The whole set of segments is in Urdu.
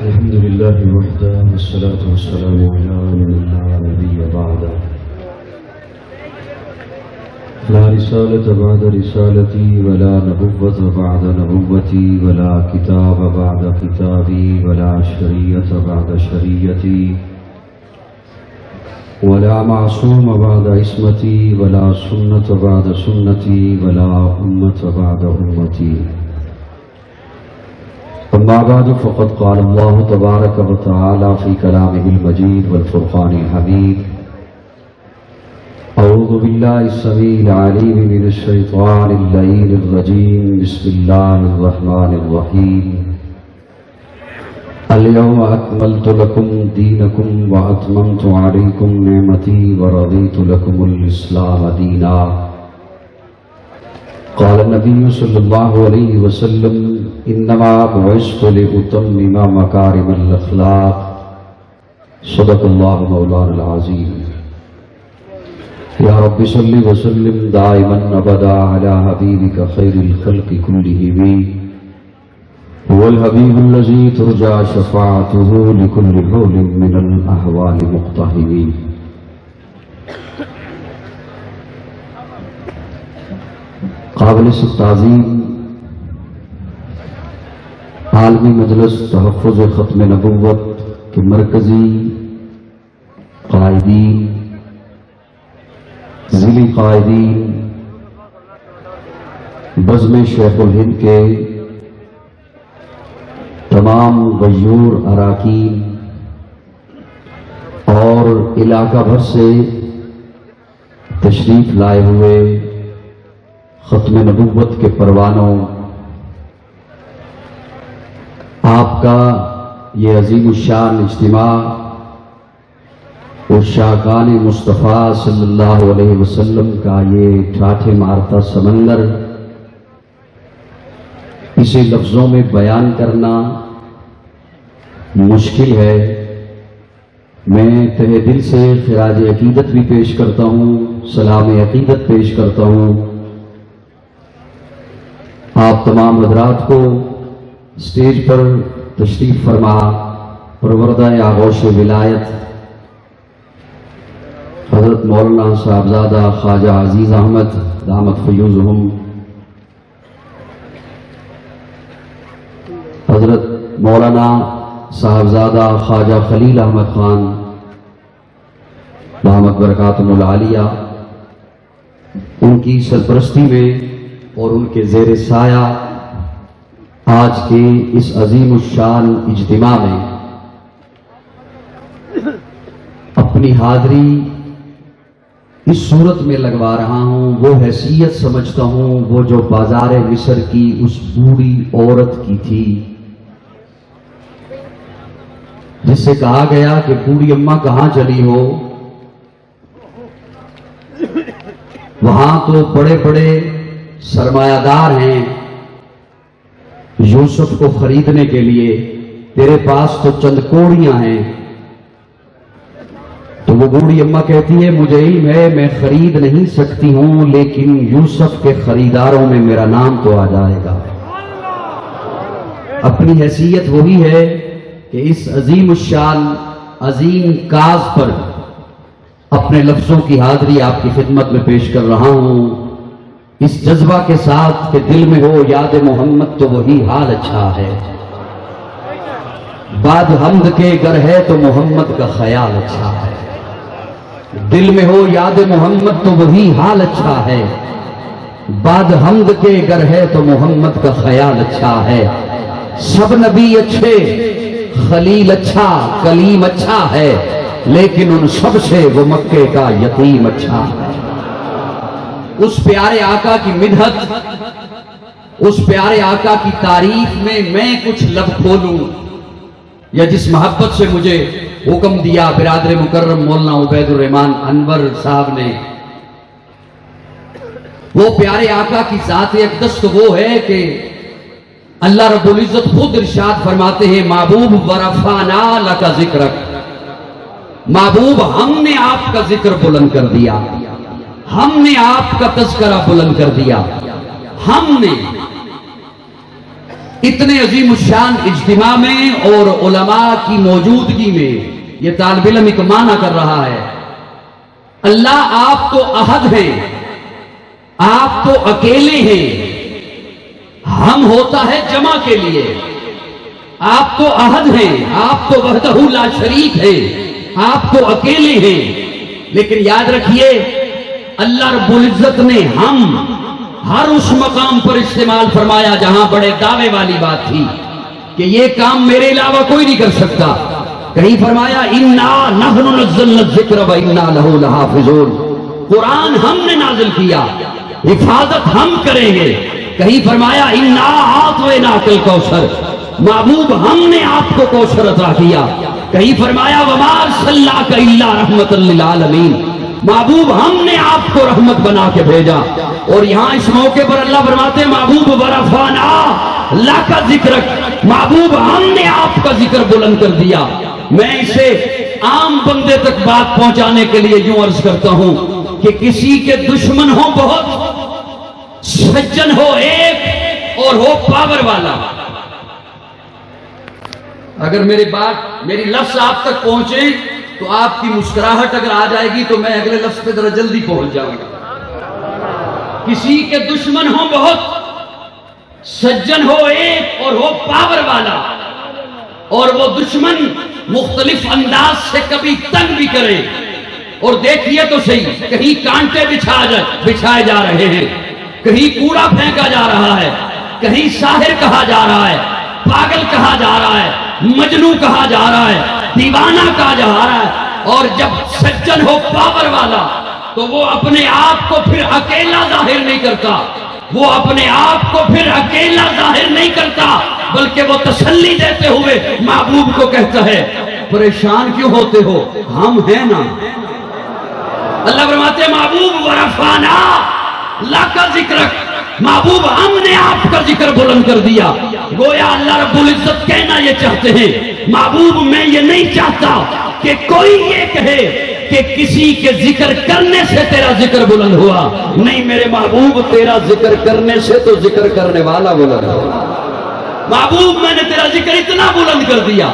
الحمد لله وحده والصلاة والسلام على من لا نبي بعده لا رسالة بعد رسالتي ولا نبوة بعد نبوتي ولا كتاب بعد كتابي ولا شريعة بعد شريعتي ولا معصوم بعد عصمتي ولا سنة بعد سنتي ولا أمة بعد أمتي. أما بعد فقد قال الله تبارك وتعالى في كلامه المجيد والفرقان الحميد: أعوذ بالله السميع العليم من الشيطان اللعين الرجيم. بسم الله الرحمن الرحيم. اليوم أكملت لكم دينكم وأتممت عليكم نعمتي ورضيت لكم الإسلام دينا. قال النبي صلى الله عليه وسلم: إنما بعثت لأتمم مكارم الأخلاق. صدق الله مولانا العظيم. يا رب صل وسلم دائما أبدا على حبيبك خير الخلق كلهم. هو الحبيب الذي ترجى شفاعته لكل حول من الأحوال مقتحم. قابل تعظیم عالمی مجلس تحفظ ختم نبوت کے مرکزی قائدین، ضلعی قائدین، بزم شیخ الہند کے تمام غیور اراکین اور علاقہ بھر سے تشریف لائے ہوئے ختم نبوت کے پروانوں، آپ کا یہ عظیم الشان اجتماع اور شاہکان مصطفیٰ صلی اللہ علیہ وسلم کا یہ ٹھاٹھے مارتا سمندر، اسے لفظوں میں بیان کرنا مشکل ہے۔ میں تہہ دل سے خراج عقیدت بھی پیش کرتا ہوں، سلام عقیدت پیش کرتا ہوں آپ تمام حضرات کو اسٹیج پر تشریف فرما پروردہ آغوش ولایت حضرت مولانا صاحبزادہ خواجہ عزیز احمد دامت فیوزہم، حضرت مولانا صاحبزادہ خواجہ خلیل احمد خان دامت برکاتہم العالیہ، ان کی سرپرستی میں اور ان کے زیر سایہ آج کے اس عظیم الشان اجتماع میں اپنی حاضری اس صورت میں لگوا رہا ہوں، وہ حیثیت سمجھتا ہوں وہ جو بازار مصر کی اس بوڑھی عورت کی تھی جس سے کہا گیا کہ بوڑھی اماں کہاں چلی ہو؟ وہاں تو بڑے بڑے سرمایہ دار ہیں یوسف کو خریدنے کے لیے، تیرے پاس تو چند کوڑیاں ہیں۔ تو وہ بوڑھی اماں کہتی ہے مجھے علم ہے میں خرید نہیں سکتی ہوں، لیکن یوسف کے خریداروں میں میرا نام تو آ جائے گا۔ اپنی حیثیت وہی ہے کہ اس عظیم الشان عظیم کاز پر اپنے لفظوں کی حاضری آپ کی خدمت میں پیش کر رہا ہوں، اس جذبہ کے ساتھ کہ دل میں ہو یاد محمد تو وہی حال اچھا ہے، بعد حمد کے گر ہے تو محمد کا خیال اچھا ہے۔ دل میں ہو یاد محمد تو وہی حال اچھا ہے، بعد حمد کے گر ہے تو محمد کا خیال اچھا ہے۔ سب نبی اچھے، خلیل اچھا، کلیم اچھا ہے، لیکن ان سب سے وہ مکے کا یتیم اچھا ہے۔ اس پیارے آقا کی مدحت، اس پیارے آقا کی تعریف میں کچھ لب کھولوں، یا جس محبت سے مجھے حکم دیا برادر مکرم مولانا عبید الرحمان انور صاحب نے، وہ پیارے آقا کی ذات اقدس تو وہ ہے کہ اللہ رب العزت خود ارشاد فرماتے ہیں محبوب ورفعنا لک ذکرک، محبوب ہم نے آپ کا ذکر بلند کر دیا، ہم نے آپ کا تذکرہ بلند کر دیا، ہم نے اتنے عظیم الشان اجتماع میں اور علماء کی موجودگی میں یہ طالب علم ایک معنی کر رہا ہے، اللہ آپ تو احد ہیں، آپ تو اکیلے ہیں، ہم ہوتا ہے جمع کے لیے، آپ تو احد ہیں، آپ تو وحدہ لا شریک ہیں، آپ تو اکیلے ہیں، لیکن یاد رکھیے اللہ رب العزت نے ہم ہر اس مقام پر استعمال فرمایا جہاں بڑے دعوے والی بات تھی کہ یہ کام میرے علاوہ کوئی نہیں کر سکتا۔ کہیں فرمایا اِنَّا نَحْنُ نَزَّلْنَا الذِّكْرَ وَإِنَّا لَهُ لَحَافِظُونَ، قرآن ہم نے نازل کیا، حفاظت ہم کریں گے۔ کہیں فرمایا اِنَّا أَعْطَيْنَاكَ الْكَوْثَرَ، محبوب ہم نے آپ کو کوثر عطا کیا۔ کہیں فرمایا وَمَا أَرْسَلْنَاكَ إِلَّا رَحْمَةً لِّلْعَالَمِينَ، محبوب ہم نے آپ کو رحمت بنا کے بھیجا۔ اور یہاں اس موقع پر اللہ فرماتے ہیں محبوب وَرَفَعْنَا لَكَ ذِكْرَكَ، محبوب ہم نے آپ کا ذکر بلند کر دیا۔ میں اسے عام بندے تک بات پہنچانے کے لیے یوں عرض کرتا ہوں کہ کسی کے دشمن ہو بہت، سجن ہو ایک اور ہو پاور والا، اگر میری لفظ آپ تک پہنچے تو آپ کی مسکراہٹ اگر آ جائے گی تو میں اگلے لفظ پہ ذرا جلدی پہنچ جاؤں گا۔ کسی کے دشمن ہو بہت، سجن ہو ایک اور ہو پاور والا، اور وہ دشمن مختلف انداز سے کبھی تنگ بھی کرے، اور دیکھیے تو صحیح کہیں کانٹے بچھائے جا رہے ہیں، کہیں کوڑا پھینکا جا رہا ہے، کہیں ساحر کہا جا رہا ہے، پاگل کہا جا رہا ہے، مجنوں کہا جا رہا ہے، دیوانہ کہا جا رہا ہے، اور جب سجن ہو پاور والا تو وہ اپنے آپ کو پھر اکیلا ظاہر نہیں کرتا، وہ اپنے آپ کو پھر اکیلا ظاہر نہیں کرتا، بلکہ وہ تسلی دیتے ہوئے محبوب کو کہتا ہے پریشان کیوں ہوتے ہو، ہم ہیں نا۔ اللہ فرماتے ہیں محبوب ورفعنا لک ذکرک، محبوب ہم نے آپ کا ذکر بلند کر دیا۔ گویا اللہ رب العزت کہنا یہ چاہتے ہیں محبوب میں یہ نہیں چاہتا کہ کوئی یہ کہے کہ کسی کے ذکر کرنے سے تیرا ذکر بلند ہوا، نہیں میرے محبوب تیرا ذکر کرنے سے تو ذکر کرنے والا بلند ہوا۔ محبوب میں نے تیرا ذکر اتنا بلند کر دیا،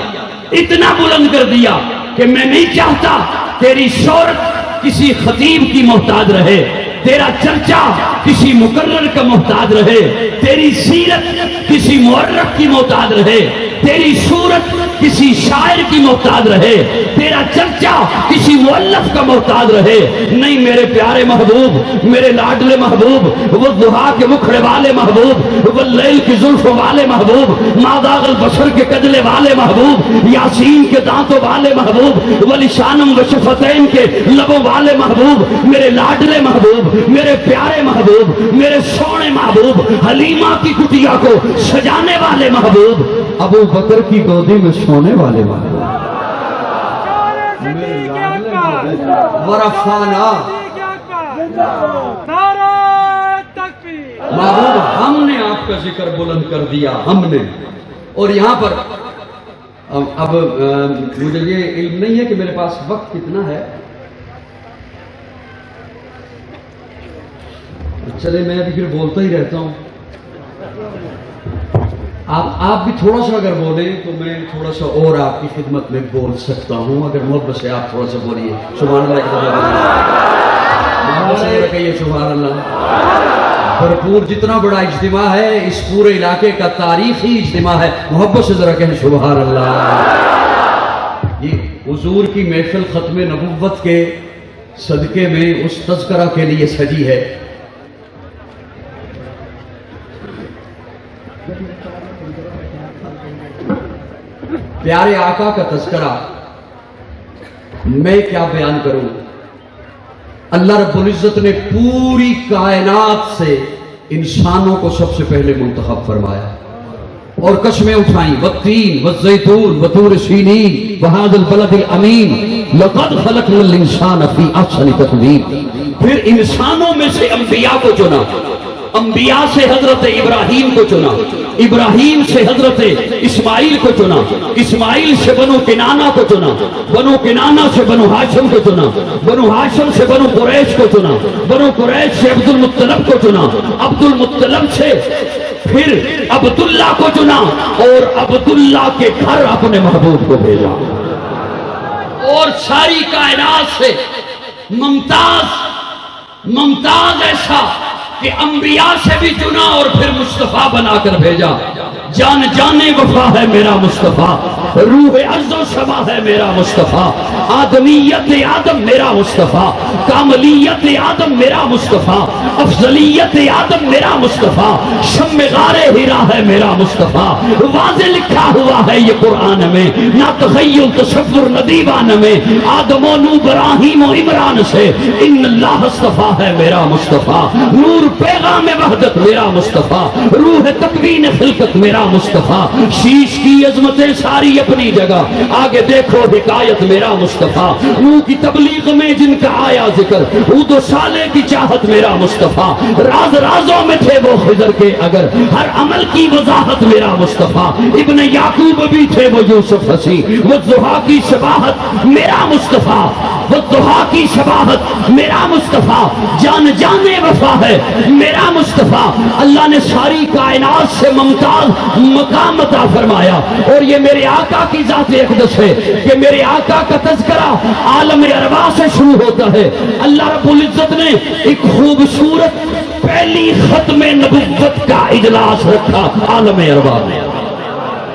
اتنا بلند کر دیا کہ میں نہیں چاہتا تیری شہرت کسی خطیب کی محتاج رہے، تیرا چرچا کسی مقرر کا محتاج رہے، تیری سیرت کسی مورخ کی محتاج رہے، تیری صورت کسی شاعر کی محتاج رہے، تیرا چرچا کسی مؤلف کا محتاج رہے، نہیں میرے پیارے محبوب، میرے لاڈلے محبوب، وہ ضحیٰ کے مکھڑے والے محبوب، وہ لیل کی زلفوں والے محبوب، ماداغ البشر کے کجلے والے محبوب، یاسین کے دانتوں والے محبوب، ولسانم و شفتین کے لبوں والے محبوب، میرے لاڈلے محبوب، میرے پیارے محبوب، میرے سونے محبوب، حلیمہ کی کٹیا کو سجانے والے محبوب، ابو بکر کی گودی میں سونے والے محبوب، ورفعنا محبوب ہم نے آپ کا ذکر بلند کر دیا، ہم نے۔ اور یہاں پر اب مجھے یہ علم نہیں ہے کہ میرے پاس وقت کتنا ہے، چلے میں ابھی پھر بولتا ہی رہتا ہوں، آپ بھی تھوڑا سا اگر بولیں تو میں تھوڑا سا اور آپ کی خدمت میں بول سکتا ہوں، اگر محبت سے آپ تھوڑا سا بولیے سبحان اللہ، محبت سے کہیے سبحان اللہ۔ بھرپور جتنا بڑا اجتماع ہے اس پورے علاقے کا تاریخی اجتماع ہے، محبت سے ذرا کہیں سبحان اللہ۔ یہ حضور کی محفل ختم نبوت کے صدقے میں اس تذکرہ کے لیے سجی ہے۔ پیارے آقا کا تذکرہ میں کیا بیان کروں، اللہ رب العزت نے پوری کائنات سے انسانوں کو سب سے پہلے منتخب فرمایا اور قسمیں اٹھائیں، والتین والزیتون وطور سینین وہذا البلد الامین لقد خلقنا الانسان فی احسن تقویم۔ پھر انسانوں میں سے انبیاء کو چنا، انبیاء سے حضرت ابراہیم کو چنا، ابراہیم سے حضرت اسماعیل کو چنا، اسماعیل سے بنو کنانہ کو چنا، بنو کنانہ سے بنو ہاشم کو چنا، بنو ہاشم سے بنو قریش کو چنا، بنو قریش سے عبد المطلب کو چنا، عبد المطلب سے پھر عبداللہ کو چنا اور عبداللہ کے گھر اپنے محبوب کو بھیجا، اور ساری کائنات سے ممتاز ایسا کہ انبیاء سے بھی چنا اور پھر مصطفیٰ بنا کر بھیجا۔ جان جانے وفا ہے میرا مصطفیٰ، روح عرض و سما ہے میرا مصطفیٰ، آدمیت آدم میرا مصطفیٰ، کاملیت آدم میرا مصطفیٰ، افضلیت آدم میرا مصطفیٰ، شم غار ہیرا ہے میرا مصطفیٰ، واضح لکھا ہوا ہے یہ قرآن میں، نہ تخیل تصور نہ دیوان میں، آدم و نوح ابراہیم و عمران سے ان اللہ اصطفیٰ ہے میرا مصطفیٰ، نور پیغام وحدت میرا مصطفیٰ، روح تکوین خلقت میرا مصطفیٰ، شیش کی عظمتیں ساری اپنی جگہ، آگے دیکھو حکایت میرا مصطفیٰ، نوح کی تبلیغ میں جن کا آیا ذکر، ہود و صالح کی چاہت میرا مصطفیٰ، راز رازوں میں تھے وہ خضر کے اگر، ہر عمل کی وضاحت میرا مصطفیٰ، ابن یعقوب بھی تھے وہ یوسف حسی، وہ ضحیٰ کی شباہت میرا مصطفیٰ، وہ ضحیٰ کی شباہت میرا مصطفیٰ، جان جانے وفا ہے میرا مصطفیٰ۔ اللہ نے ساری کائنات سے ممتاز مقام عطا فرمایا، اور یہ میرے آقا کی ذات اقدس ہے کہ میرے آقا کا تذکرہ عالم ارواح سے شروع ہوتا ہے۔ اللہ رب العزت نے ایک خوبصورت پہلی ختم نبوت کا اجلاس رکھا عالم ارواح میں،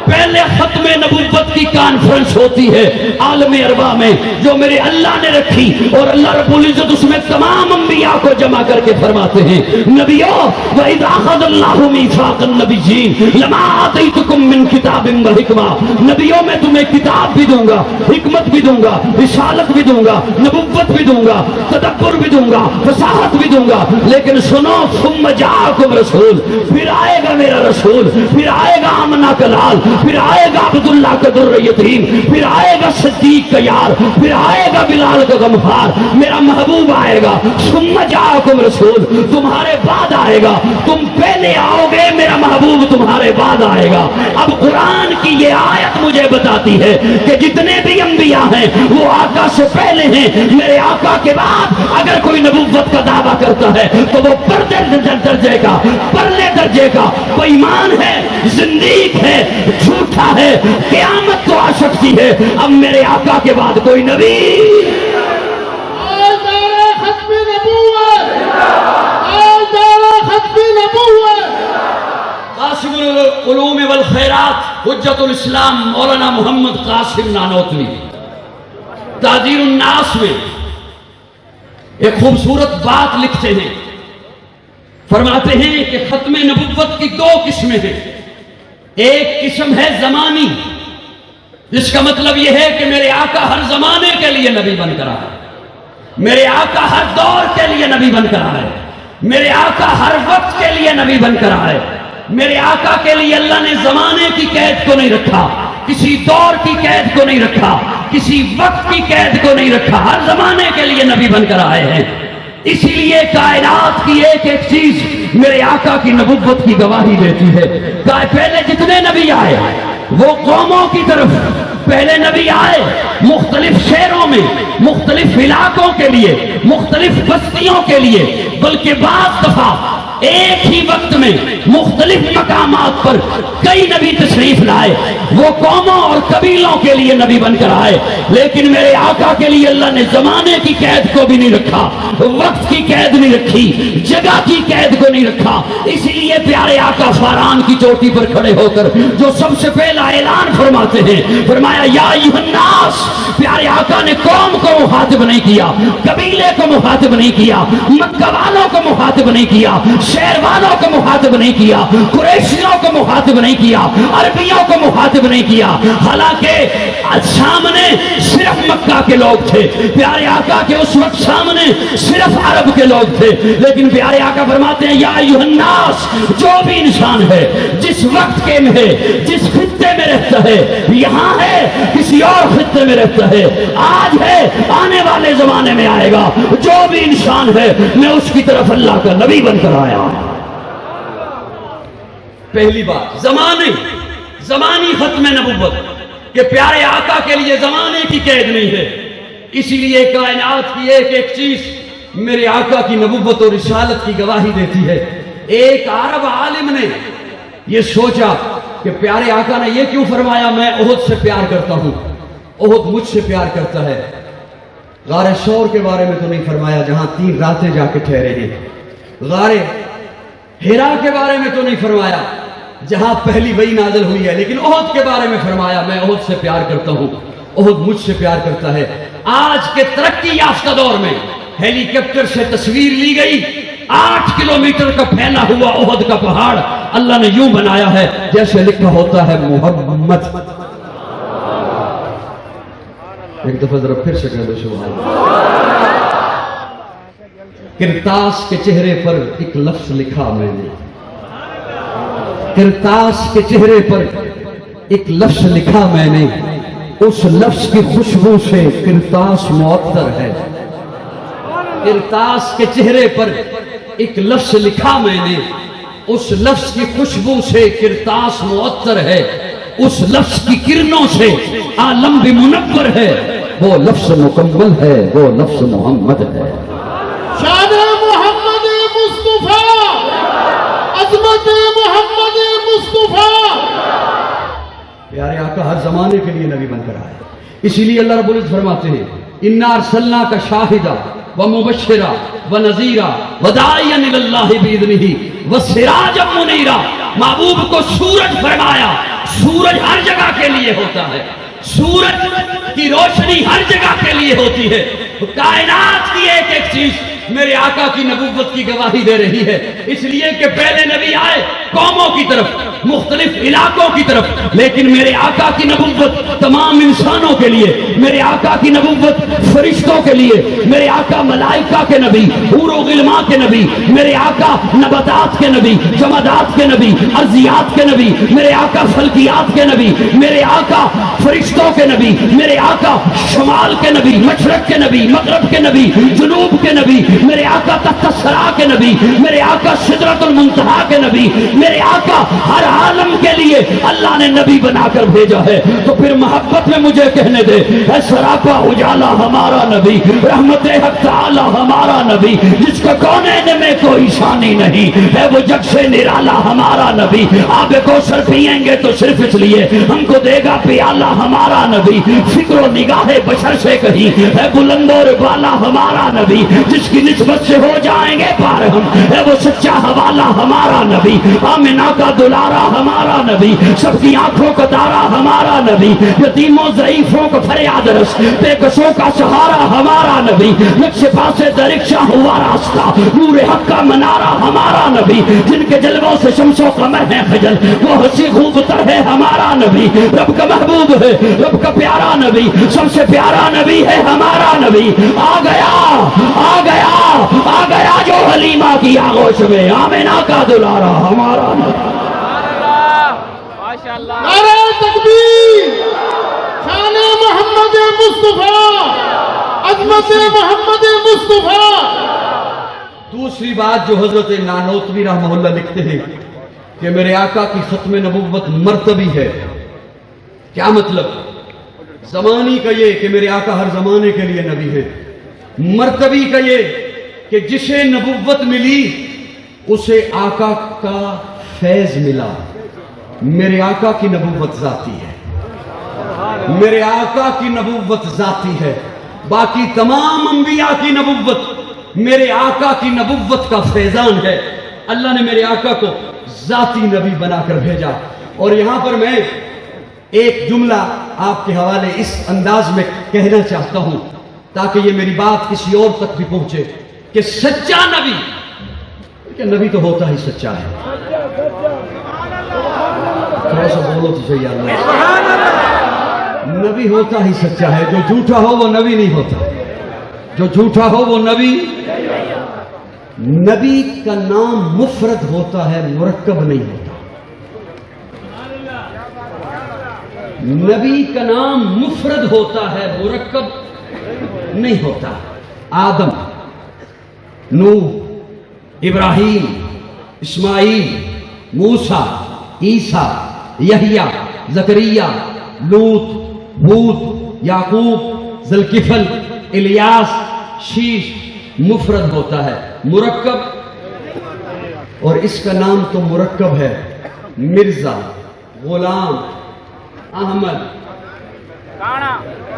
پہلے ختم نبوت کی کانفرنس ہوتی ہے عالم ارواح میں جو میرے اللہ نے رکھی، اور اللہ رب العزت اس میں تمام انبیاء کو جمع کر کے فرماتے ہیں نبیوں وَإِذْ أَخَذَ اللَّهُ مِيثَاقَ النَّبِيِّينَ لَمَا آتَيْتُكُم مِّن كِتَابٍ وَحِكْمَةٍ، نبیوں میں تمہیں کتاب بھی دوں گا، حکمت بھی دوں گا، رسالت بھی دوں گا، نبوت بھی دوں گا، تدبر بھی دوں گا، فصاحت بھی دوں گا، لیکن سنو ثُمَّ جَاءَكُمْ رَسُولٌ، پھر آئے گا میرا رسول، پھر آئے گا آمنہ کا لال، پھر آئے گا عبداللہ کا در یتیم، پھر آئے گا صدیق کا یار، پھر آئے گا بلال کا غمخوار، میرا محبوب آئے گا، ثم جاءکم رسول، تمہارے بعد آئے گا، تم پہلے آؤ گے، میرا محبوب تمہارے بعد آئے گا۔ اب قرآن کی یہ آیت مجھے بتاتی ہے کہ جتنے بھی انبیاء ہیں وہ آقا سے پہلے ہیں، میرے آقا کے بعد اگر کوئی نبوت کا دعویٰ کرتا ہے تو وہ پردے درجے کا، پرلے درجے کا بے ایمان ہے، زندیق ہے، جھوٹا ہے، قیامت تو آ سکتی ہے۔ اب میرے آقا کے بعد کوئی نبی قاسم العلوم والخیرات حجت الاسلام مولانا محمد قاسم نانوتوی تعذیر الناس میں ایک خوبصورت بات لکھتے ہیں، فرماتے ہیں کہ ختم نبوت کی دو قسمیں ہیں، ایک قسم ہے زمانی، جس کا مطلب یہ ہے کہ میرے آقا ہر زمانے کے لیے نبی بن کر آئے، میرے آقا ہر دور کے لیے نبی بن کر آئے، میرے آقا ہر وقت کے لیے نبی بن کر آئے، میرے آقا کے لیے اللہ نے زمانے کی قید کو نہیں رکھا، کسی دور کی قید کو نہیں رکھا، کسی وقت کی قید کو نہیں رکھا، ہر زمانے کے لیے نبی بن کر آئے ہیں۔ اسی لیے کائنات کی ایک ایک چیز میرے آقا کی نبوت کی گواہی دیتی ہے۔ پہلے جتنے نبی آئے وہ قوموں کی طرف پہلے نبی آئے، مختلف شہروں میں، مختلف علاقوں کے لیے، مختلف بستیوں کے لیے، بلکہ بعض دفعہ ایک ہی وقت میں مختلف مقامات پر کئی نبی تشریف لائے، وہ قوموں اور قبیلوں کے لیے نبی بن کر آئے، لیکن میرے آقا کے لیے اللہ نے زمانے کی قید کو بھی نہیں رکھا، وقت کی قید نہیں رکھی، جگہ کی قید کو نہیں رکھا۔ اسی لیے پیارے آقا فاران کی چوٹی پر کھڑے ہو کر جو سب سے پہلا اعلان فرماتے ہیں، فرمایا یا ایھا الناس، پیارے آقا نے قوم کو مخاطب نہیں کیا، قبیلے کو مخاطب نہیں کیا، مکہ والوں کو مخاطب نہیں کیا، شہر والوں کو مخاطب نہیں کیا، قریشیوں کو مخاطب نہیں کیا، عربیوں کو مخاطب نہیں کیا، حالانکہ سامنے صرف مکہ کے لوگ تھے، پیارے آقا کے اس وقت سامنے صرف عرب کے لوگ تھے، لیکن پیارے آقا فرماتے ہیں یا ایھا الناس، جو بھی انسان ہے، جس وقت کے میں ہے، جس خطے میں رہتا ہے، یہاں ہے کسی اور خطے میں رہتا ہے، آج ہے آنے والے زمانے میں آئے گا، جو بھی انسان ہے میں اس کی طرف اللہ کا نبی بن کر آیا۔ پہلی بات زمانی ختم نبوت کہ پیارے آقا کے لیے زمانے کی قید نہیں ہے، اسی لیے کائنات کی ایک ایک چیز میرے آقا کی نبوت اور رسالت کی گواہی دیتی ہے۔ ایک عرب عالم نے یہ سوچا کہ پیارے آقا نے یہ کیوں فرمایا میں احد سے پیار کرتا ہوں، احد مجھ سے پیار کرتا ہے۔ غار ثور کے بارے میں تو نہیں فرمایا جہاں 3 راتیں جا کے ٹھہرے ہیں، غار حرا کے بارے میں تو نہیں فرمایا جہاں پہلی وحی نازل ہوئی ہے، لیکن احد کے بارے میں فرمایا میں احد سے پیار کرتا ہوں، احد مجھ سے پیار کرتا ہے۔ آج کے ترقی یافتہ دور میں ہیلی کاپٹر سے تصویر لی گئی، 8 کلومیٹر کا پھیلا ہوا احد کا پہاڑ اللہ نے یوں بنایا ہے جیسے لکھا ہوتا ہے محمد۔ ایک دفعہ ذرا پھر سے کہہ دو سبحان اللہ۔ کرتاس کے چہرے پر ایک لفظ لکھا میں نے، کرتاس کے چہرے پر ایک لفظ لکھا میں نے، اس لفظ کی خوشبو سے کرتاس معطر ہے۔ کرتاس کے چہرے پر ایک لفظ لکھا میں نے، اس لفظ کی خوشبو سے کرتاس معطر ہے، اس لفظ کی کرنوں سے عالم بھی منور ہے، وہ لفظ مکمل ہے، وہ لفظ محمد ہے۔ شان محمد مصطفیٰ، عظمت محمد مصطفیٰ۔ پیارے آقا ہر زمانے کے لیے نبی بن کر آئے، اسی لیے اللہ رب العزت فرماتے ہیں اِنَّا أَرْسَلْنَاكَ شَاهِدًا وَمُبَشِّرًا وَنَذِيرًا وَدَاعِيًا إِلَى اللَّهِ بِإِذْنِهِ وَسِرَاجًا مُنِيرًا۔ محبوب کو سورج فرمایا، سورج ہر جگہ کے لیے ہوتا ہے، سورج کی روشنی ہر جگہ کے لیے ہوتی ہے۔ کائنات کی ایک ایک چیز میرے آقا کی نبوت کی گواہی دے رہی ہے، اس لیے کہ پہلے نبی آئے قوموں کی طرف، مختلف علاقوں کی طرف، لیکن میرے آقا کی نبوت تمام انسانوں کے لیے، میرے آقا کی نبوت فرشتوں کے لیے، میرے آقا ملائکہ کے نبی، حور و غلمان کے نبی، میرے آقا نباتات کے نبی، جمادات کے نبی، ارضیات کے نبی، میرے آقا فلکیات کے نبی، میرے آقا فرشتوں کے نبی، میرے آقا شمال کے نبی، مشرق کے نبی، مغرب کے نبی، جنوب کے نبی، میرے آقا تحت الثری کے نبی، میرے آقا سدرۃ المنتہا کے نبی، میرے آقا ہر عالم کے لیے اللہ نے نبی بنا کر بھیجا ہے۔ تو پھر محبت میں مجھے کہنے دے، اے سراپا اجالا ہمارا نبی، رحمت حق تعالی ہمارا نبی، جس کا کونین میں کوئی ثانی نہیں ہے، وہ جگ سے نرالا ہمارا نبی۔ آب کوثر پئیں گے تو صرف اس لیے ہم کو دے گا پیالہ ہمارا نبی، فکر و نگاہ بشر سے کہیں ہے بلند اور بالا ہمارا نبی، جس کی نسبت سے ہو جائیں گے پار ہم، ہے وہ سچا حوالہ ہمارا نبی، آمنہ کا دلارا ہمارا نبی، سب کی آنکھوں کا تارا ہمارا نبی، یتیموں ضعیفوں کو فریاد رس، بے کسوں کا سہارا ہمارا نبی، نقش پاسے درکشاں ہوا راستہ، نور حق کا منارہ ہمارا نبی، جن کے جلووں سے شمس و قمر ہے خجل، وہ ہنسی خوب تر ہے ہمارا نبی، رب کا محبوب ہے، رب کا پیارا نبی، سب سے پیارا نبی ہے ہمارا نبی۔ آ گیا آ گیا آ گیا جو حلیمہ کی آغوش میں، آمنہ کا دلارا ہمارا نبی۔ نعرہ تکبیر، شان محمد مصطفیٰ، عظمت محمد مصطفیٰ۔ دوسری بات جو حضرت نانوتوی رحمہ اللہ لکھتے ہیں کہ میرے آقا کی ختم نبوت مرتبی ہے۔ کیا مطلب؟ زمانی کا یہ کہ میرے آقا ہر زمانے کے لیے نبی ہے، مرتبی کا یہ کہ جسے نبوت ملی اسے آقا کا فیض ملا۔ میرے آقا کی نبوت ذاتی ہے، میرے آقا کی نبوت ذاتی ہے، باقی تمام انبیاء کی نبوت میرے آقا کی نبوت کا فیضان ہے۔ اللہ نے میرے آقا کو ذاتی نبی بنا کر بھیجا۔ اور یہاں پر میں ایک جملہ آپ کے حوالے اس انداز میں کہنا چاہتا ہوں تاکہ یہ میری بات کسی اور تک بھی پہنچے کہ سچا نبی، کہ نبی تو ہوتا ہی سچا ہے، تھوڑا سا بولو تو صحیح اللہ، نبی ہوتا ہی سچا ہے، جو جھوٹا ہو وہ نبی نہیں ہوتا، جو جھوٹا ہو وہ نبی۔ نبی کا نام مفرد ہوتا ہے، مرکب نہیں ہوتا۔ نبی کا نام مفرد ہوتا ہے، مرکب نہیں ہوتا۔ آدم، نوح، ابراہیم، اسماعیل، موسیٰ، عیسیٰ، یحییٰ، زکریا، لوط، ہود، یعقوب، ذوالکفل، الیاس، شیش، مفرد ہوتا ہے، مرکب، اور اس کا نام تو مرکب ہے، مرزا غلام احمد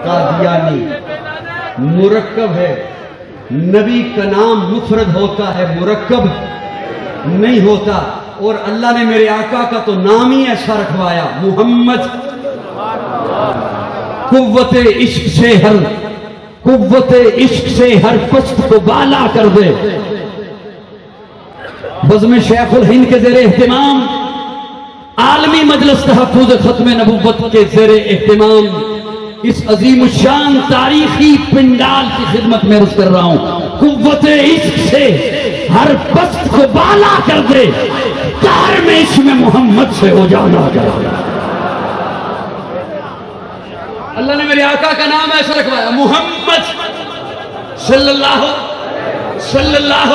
قادیانی مرکب ہے. نبی کا نام مفرد ہوتا ہے، مرکب نہیں ہوتا. اور اللہ نے میرے آقا کا تو نام ہی ایسا رکھوایا محمد. قوت عشق سے ہر پست کو بالا کر دے. بزم شیخ الہند کے زیر اہتمام عالمی مجلس تحفظ ختم نبوت کے زیر اہتمام اس عظیم الشان تاریخی پنڈال کی خدمت میں عرض کر رہا ہوں. قوت عشق سے ہر پست کو بالا کر دے، تار میں اس میں محمد سے ہو جانا کر. اللہ نے میرے آقا کا نام ایسا رکھوایا محمد صلی اللہ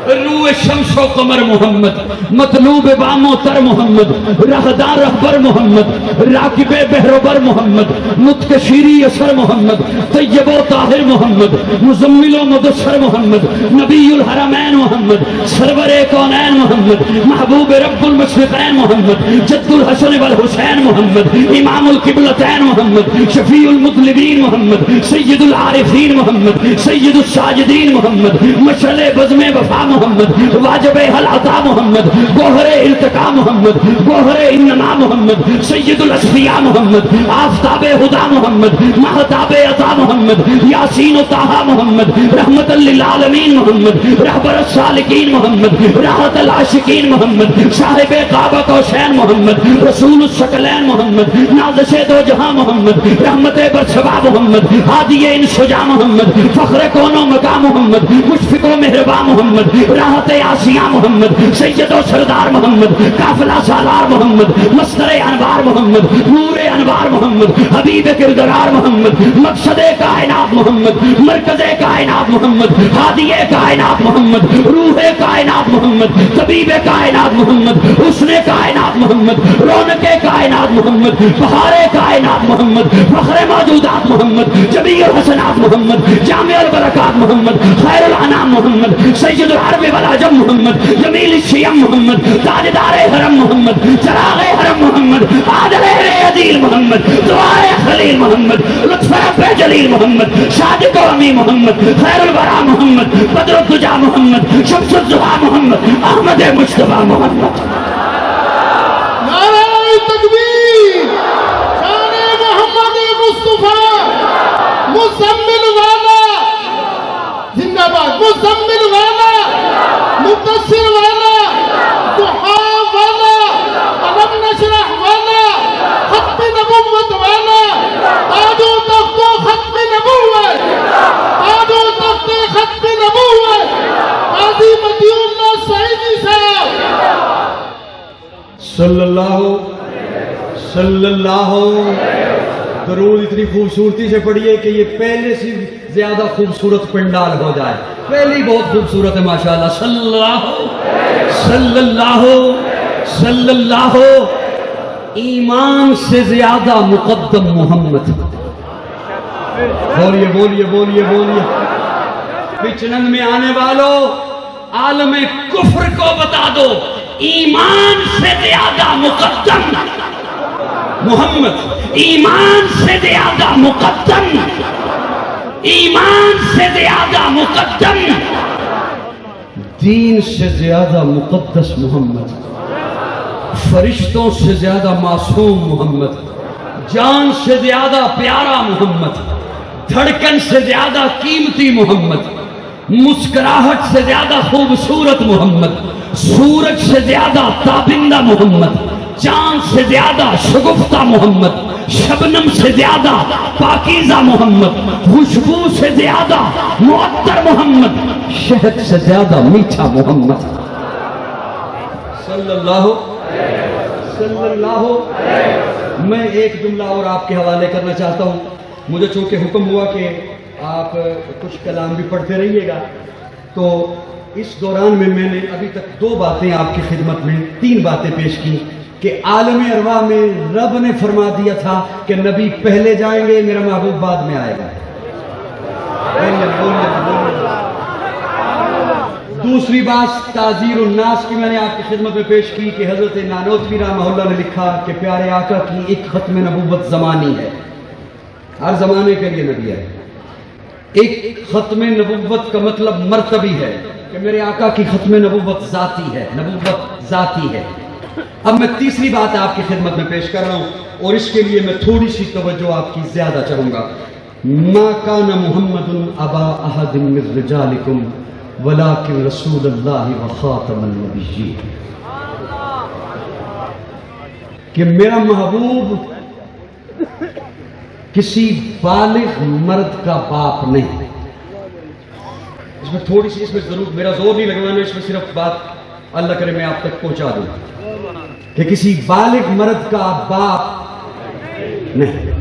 روح شمس و قمر محمد، مطلوب بام و تر محمد، راہدار رہبر محمد، راکب بہروبر محمد، نطق شیری اثر محمد، طیب و طاہر محمد، مزمل و مدثر محمد، نبی الحرمین محمد، سرور کونین محمد، محبوب رب المشرقین محمد، جد الحسن والحسین محمد، امام القبلتین محمد، شفیع المطلبین محمد، سید العارفین محمد، سید الساجدین محمد، مشعل بزم وفا محمد، واجب حل عطا محمد، گوہر التقا محمد، گوہر انما محمد، سید الاسفیاء محمد، آفتاب ہدا محمد، مہتاب عطا محمد، یاسین و طٰہٰ محمد، رحمت للعالمین محمد، رہبر السالکین محمد، راحت العاشقین محمد، صاحب کعبہ کوثین محمد، رسول الثقلین محمد، نازش دو جہاں محمد، رحمت برسبا محمد، ہادی انسجا محمد، فخر کون و مقام محمد، مشفق و مہرباں محمد، راحت آسیہ محمد، سید و سردار محمد، قافلہ سالار محمد، مصدر انوار محمد، نور انوار محمد، حبیب کردگار محمد، مقصد کائنات محمد، مرکز کائنات محمد، ہادی کائنات محمد، روح کائنات محمد، طبیب کائنات محمد، حسن کائنات محمد، رونق کائنات محمد، بہار کائنات محمد، فخر موجودات محمد، جمیع الحسنات محمد، جامع البرکات محمد، خیر الانام محمد، سید العرب والعجم محمد، جمیل الشیم محمد، تاجدار حرم محمد، چراغ حرم محمد، عادل عدیل محمد، دعائے خلیل محمد، لطف رب جلیل محمد، صادق و امی محمد، خیر الورا محمد، بدر الدجا محمد، شمس الضحیٰ محمد، احمد مصطفیٰ محمد. نعرہ تکبیر، شان محمد مصطفیٰ، مزمل والا زندہ باد، مزمل والا، مدثر والا، ضحیٰ والا، علم نشرح والا، ختم نبوت والا، تاج و تخت و ختم نبوت، تاج و تخت ختم نبوت، قاضی مطیع اللہ سعیدی صاحب صلی اللہ درود اتنی خوبصورتی سے پڑھیے کہ یہ پہلے سے زیادہ خوبصورت پنڈال ہو جائے. پہلی بہت خوبصورت ہے ماشاءاللہ. صلی اللہ ایمان سے زیادہ مقدم محمد. بولیے بولیے بولیے بولیے. پچھلن میں آنے والوں عالم کفر کو بتا دو ایمان سے زیادہ مقدم محمد. ایمان سے زیادہ مقدم، ایمان سے زیادہ مقدم، دین سے زیادہ مقدس محمد، فرشتوں سے زیادہ معصوم محمد، جان سے زیادہ پیارا محمد، دھڑکن سے زیادہ قیمتی محمد، مسکراہٹ سے زیادہ خوبصورت محمد، سورج سے زیادہ تابندہ محمد، چاند سے زیادہ شگفتہ محمد، شبنم سے زیادہ پاکیزہ محمد، خوشبو سے زیادہ معطر محمد، شہد سے زیادہ میٹھا محمد. صلی اللہ. میں ایک جملہ اور آپ کے حوالے کرنا چاہتا ہوں. مجھے چونکہ حکم ہوا کہ آپ کچھ کلام بھی پڑھتے رہیے گا، تو اس دوران میں نے ابھی تک 2 باتیں آپ کی خدمت میں 3 باتیں پیش کی کہ عالم ارواح میں رب نے فرما دیا تھا کہ نبی پہلے جائیں گے، میرا محبوب بعد میں آئے گا. دوسری بات تعزیر الناس کی میں نے آپ کی خدمت میں پیش کی کہ حضرت نانوتوی رحمہ اللہ نے لکھا کہ پیارے آقا کی ایک ختم نبوت زمانی ہے، ہر زمانے کے لیے نبی ہے۔ ایک ختم نبوت کا مطلب مرتبی ہے کہ میرے آقا کی ختم نبوت ذاتی ہے، نبوت ذاتی ہے۔ اب میں تیسری بات آپ کی خدمت میں پیش کر رہا ہوں اور اس کے لیے میں تھوڑی سی توجہ آپ کی زیادہ چاہوں گا۔ ما کان محمد ابا احد من رجالکم ولکن رسول اللہ وخاتم النبیین، کہ میرا محبوب کسی بالغ مرد کا باپ نہیں۔ اس میں تھوڑی سی، اس میں ضرور میرا زور نہیں لگوانا، اس میں صرف بات اللہ کرے میں آپ تک پہنچا دوں کہ کسی بالغ مرد کا باپ نہیں۔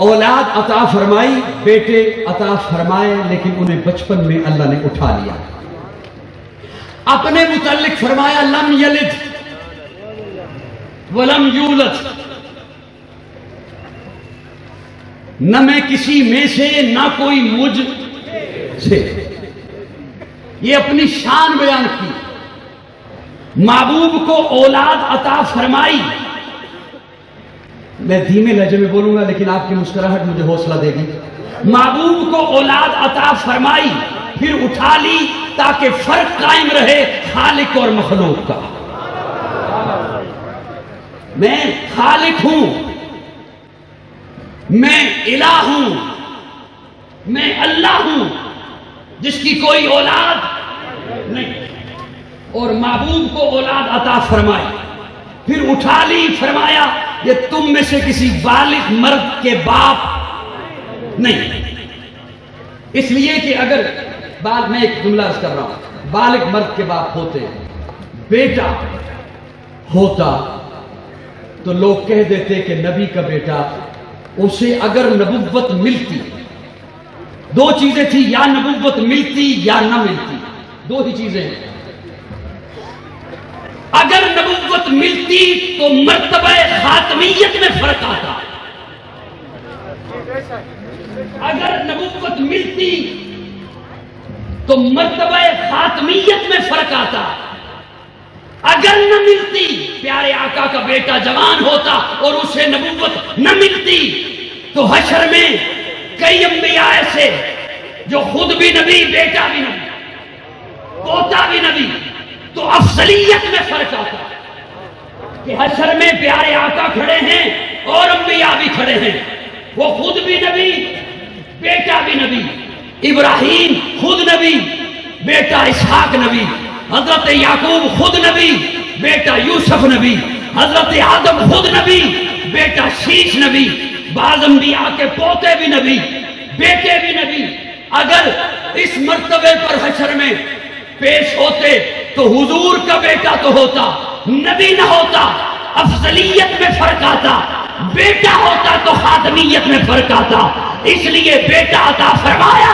اولاد عطا فرمائی، بیٹے عطا فرمائے، لیکن انہیں بچپن میں اللہ نے اٹھا لیا۔ اپنے متعلق فرمایا لم یلد ولم یولد، نہ میں کسی میں سے نہ کوئی مجھ سے، یہ اپنی شان بیان کی۔ محبوب کو اولاد عطا فرمائی، میں دھیمے لہجے میں بولوں گا لیکن آپ کی مسکراہٹ مجھے حوصلہ دے گی۔ محبوب کو اولاد عطا فرمائی، پھر اٹھا لی تاکہ فرق قائم رہے خالق اور مخلوق کا۔ میں خالق ہوں، میں الہ ہوں، میں اللہ ہوں جس کی کوئی اولاد نہیں، اور محبوب کو اولاد عطا فرمائی، پھر اٹھا لی، فرمایا یہ تم میں سے کسی بالغ مرد کے باپ نہیں۔ اس لیے کہ اگر میں ایک جملہ عرض کر رہا ہوں، بالغ مرد کے باپ ہوتے، بیٹا ہوتا تو لوگ کہہ دیتے کہ نبی کا بیٹا، اسے اگر نبوت ملتی، دو چیزیں تھی، یا نبوت ملتی یا نہ ملتی، دو ہی چیزیں ہیں۔ اگر نبوت ملتی تو مرتبہ خاتمیت میں فرق آتا، اگر نبوت ملتی تو مرتبہ خاتمیت میں فرق آتا، اگر نہ ملتی، پیارے آقا کا بیٹا جوان ہوتا اور اسے نبوت نہ ملتی تو حشر میں کئی انبیاء ایسے جو خود بھی نبی، بیٹا بھی نبی، پوتا بھی نبی، تو افضلیت میں فرق آتا کہ حشر میں پیارے آقا کھڑے ہیں اور انبیاء بھی کھڑے ہیں، وہ خود بھی نبی، بیٹا بھی نبی۔ ابراہیم خود نبی، بیٹا اسحاق نبی، حضرت یعقوب خود نبی، بیٹا یوسف نبی، حضرت آدم خود نبی، بیٹا شیش نبی، بعض انبیاء کے پوتے بھی نبی، بیٹے بھی نبی۔ اگر اس مرتبے پر حشر میں پیش ہوتے تو حضور کا بیٹا تو ہوتا، نبی نہ ہوتا، افضلیت میں فرق آتا، بیٹا ہوتا تو خاتمیت میں فرق آتا۔ اس لیے بیٹا عطا فرمایا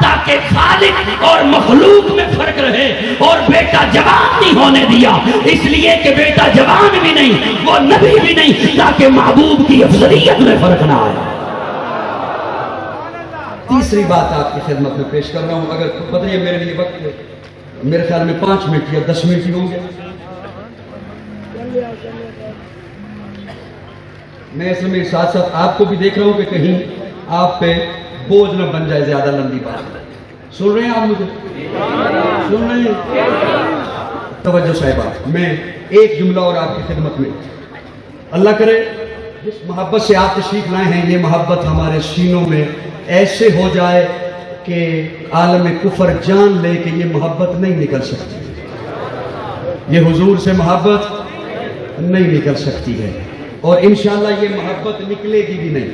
تاکہ خالق اور مخلوق میں فرق رہے، اور بیٹا جوان نہیں ہونے دیا اس لیے کہ بیٹا جوان بھی نہیں، وہ نبی بھی نہیں، تاکہ محبوب کی افضلیت میں فرق نہ آئے۔ تیسری بات آپ کی خدمت میں پیش کر رہا ہوں، اگر بتائیے میرے لیے وقت میرے خیال میں 5 منٹ یا 10 منٹ ہی ہوں گے۔ میں اس میں ساتھ ساتھ آپ کو بھی دیکھ رہا ہوں کہ کہیں آپ پہ بوجھ نہ بن جائے زیادہ لمبی بات۔ سن رہے ہیں آپ مجھے؟ سن رہے ہیں؟ توجہ صاحبہ، میں ایک جملہ اور آپ کی خدمت میں، اللہ کرے جس محبت سے آپ تشریف لائے ہیں یہ محبت ہمارے سینوں میں ایسے ہو جائے کہ عالم کفر جان لے کہ یہ محبت نہیں نکل سکتی، یہ حضور سے محبت نہیں نکل سکتی ہے، اور انشاءاللہ یہ محبت نکلے گی بھی نہیں۔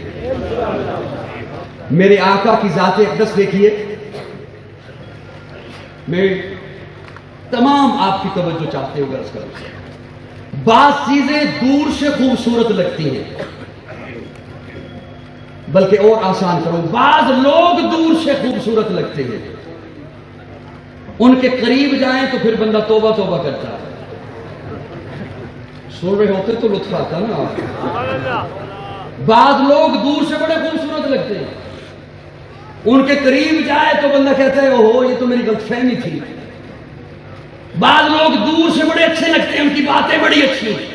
میرے آقا کی ذات اقدس دیکھیے، میں تمام آپ کی توجہ چاہتے ہوئے عرض کروں، بعض چیزیں دور سے خوبصورت لگتی ہیں، بلکہ اور آسان کروں، بعض لوگ دور سے خوبصورت لگتے ہیں، ان کے قریب جائیں تو پھر بندہ توبہ توبہ کرتا ہے۔ سن رہے ہوتے تو لطف آتا نا آپ۔ بعض لوگ دور سے بڑے خوبصورت لگتے ہیں، ان کے قریب جائے تو بندہ کہتا ہے اوہو یہ تو میری غلط فہمی تھی. بعض لوگ دور سے بڑے اچھے لگتے ہیں، ان کی باتیں بڑی اچھی ہیں،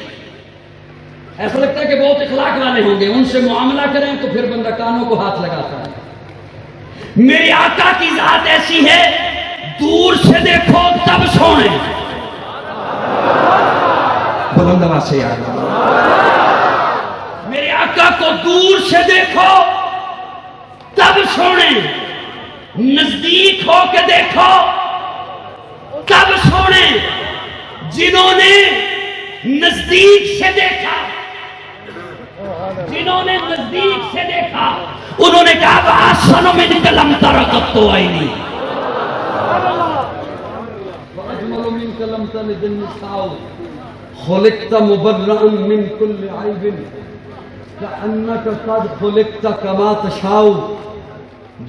ایسا لگتا ہے کہ بہت اخلاق والے ہوں گے، ان سے معاملہ کریں تو پھر بندہ کانوں کو ہاتھ لگاتا ہے. میرے آقا کی ذات ایسی ہے، دور سے دیکھو تب سونے. بلند آواز سے یاد، میرے آقا کو دور سے دیکھو تب سونے، نزدیک ہو کے دیکھو تب سونے. جنہوں نے نزدیک سے دیکھا، جنہوں نے نزدیک سے دیکھا، انہوں نے کہا وَأَحْسَنُ مِنْكَ لَمْ تَرَ قَطُّ عَيْنِي. وَأَجْمَلُ مِنْكَ لَمْ تَلِدِ النِّسَاءُ خُلِقْتَ مُبَرَّأً مِنْ كُلِّ عَيْبٍ كَأَنَّكَ قَدْ خُلِقْتَ كَمَا تَشَاءُ.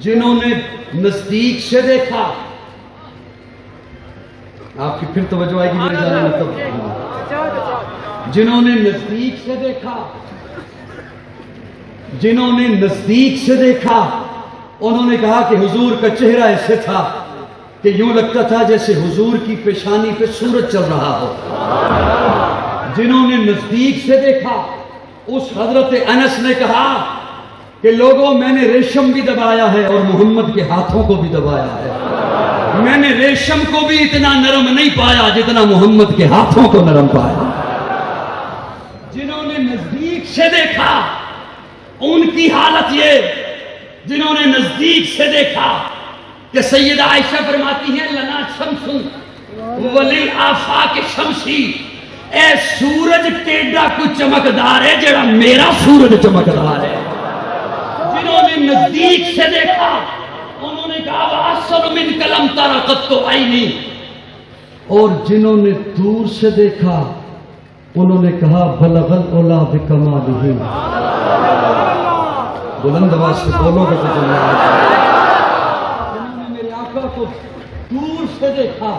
جنہوں نے نزدیک سے دیکھا، آپ کی پھر توجہ آئے گی میرے جانے میں تب. جنہوں نے نزدیک سے دیکھا، جنہوں نے نزدیک سے دیکھا، انہوں نے کہا کہ حضور کا چہرہ ایسے تھا کہ یوں لگتا تھا جیسے حضور کی پیشانی پہ سورج چل رہا ہو. جنہوں نے نزدیک سے دیکھا، اس حضرت انس نے کہا کہ لوگوں میں نے ریشم بھی دبایا ہے اور محمد کے ہاتھوں کو بھی دبایا ہے. میں نے ریشم کو بھی اتنا نرم نہیں پایا جتنا محمد کے ہاتھوں کو نرم پایا. جنہوں نے نزدیک سے دیکھا ان کی حالت یہ، جنہوں نے نزدیک سے دیکھا کہ سیدہ عائشہ فرماتی ہیں لنا شمس وللآفاق شمسی، اے سورج ٹیڈا کو چمکدار ہے جڑا میرا سورج چمکدار ہے. جنہوں نے نزدیک سے دیکھا انہوں نے کہا وَأَحْسَنُ مِنْكَ لَمْ تَرَ قَطُّ عَيْنِي. اور جنہوں نے دور سے دیکھا انہوں نے کہا بلغ العلا بکمالہ. بلند آواز سے بولو گے تو جنہوں نے میرے آقا کو دور سے دیکھا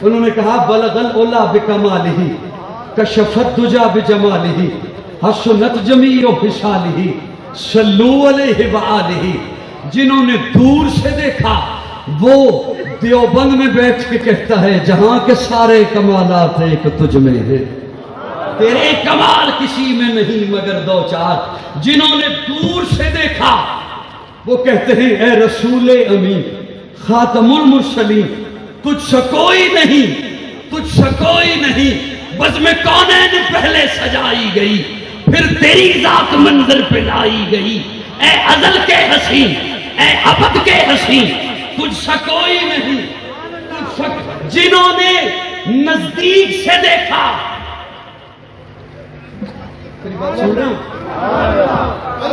انہوں نے کہا بلغ العلا بکمالہ کشف الدجی بجمالہ حسنت جمیع خصالہ صلوا علیہ وآلہ. جنہوں نے دور سے دیکھا وہ دیوبند میں بیٹھ کے کہتا ہے جہاں کے سارے کمالات ایک تجھ میں ہے، تیرے کمال کسی میں نہیں مگر دو چار. جنہوں نے دور سے دیکھا وہ کہتے ہیں اے رسول امین خاتم المرسلین، تجھ سے کوئی نہیں، تجھ سے کوئی نہیں، بزم کونین پہلے سجائی گئی پھر تیری ذات منظر پہ لائی گئی. اے ازل کے حسین، اے ابد کے حسین، تجھ سے کوئی نہیں، تجھ سے. جنہوں نے نزدیک سے دیکھا،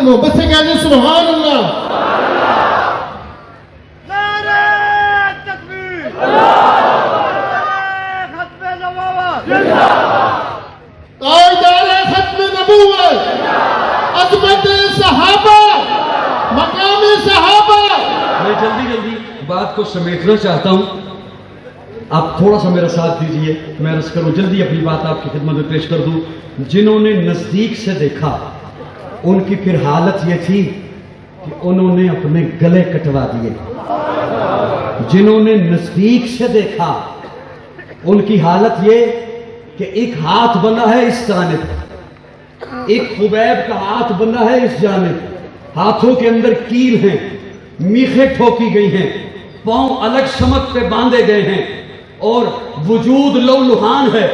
محبت سے کہہ دیں سبحان اللہ. نعرہ تکبیر، ختم نبوت، تاجدار ختم نبوت، عظمت صحابہ، مقام صحابہ. میں جلدی بات کو سمیٹنا چاہتا ہوں، آپ تھوڑا سا میرا ساتھ دیجئے، میں عرض کروں جلدی اپنی بات آپ کی خدمت میں پیش کر دوں. جنہوں نے نزدیک سے دیکھا ان کی پھر حالت یہ تھی کہ انہوں نے اپنے گلے کٹوا دیے. جنہوں نے نزدیک سے دیکھا ان کی حالت یہ کہ ایک ہاتھ بنا ہے اس جانب، ایک خبیب کا ہاتھ بنا ہے اس جانب، ہاتھوں کے اندر کیل ہیں، میخیں ٹھوکی گئی ہیں، پاؤں الگ سمت پہ باندھے گئے ہیں، اور وجود لولہان ہے،